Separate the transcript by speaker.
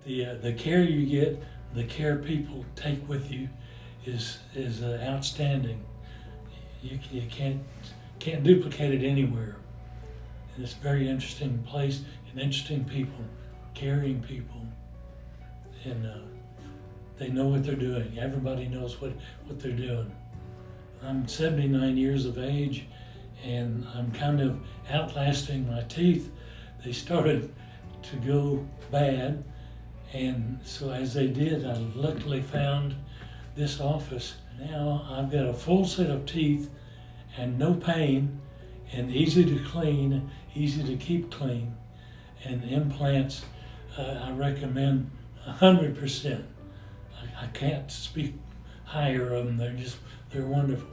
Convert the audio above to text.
Speaker 1: The care you get, the care people take with you, is outstanding. You can't duplicate it anywhere. And it's a very interesting place and interesting people, caring people, and they know what they're doing. Everybody knows what they're doing. I'm 79 years of age, and I'm kind of outlasting my teeth. They started to go bad, and so as they did, I luckily found this office. Now I've got a full set of teeth and no pain, and easy to clean, easy to keep clean. And implants, I recommend 100%. I can't speak higher of them. They're wonderful.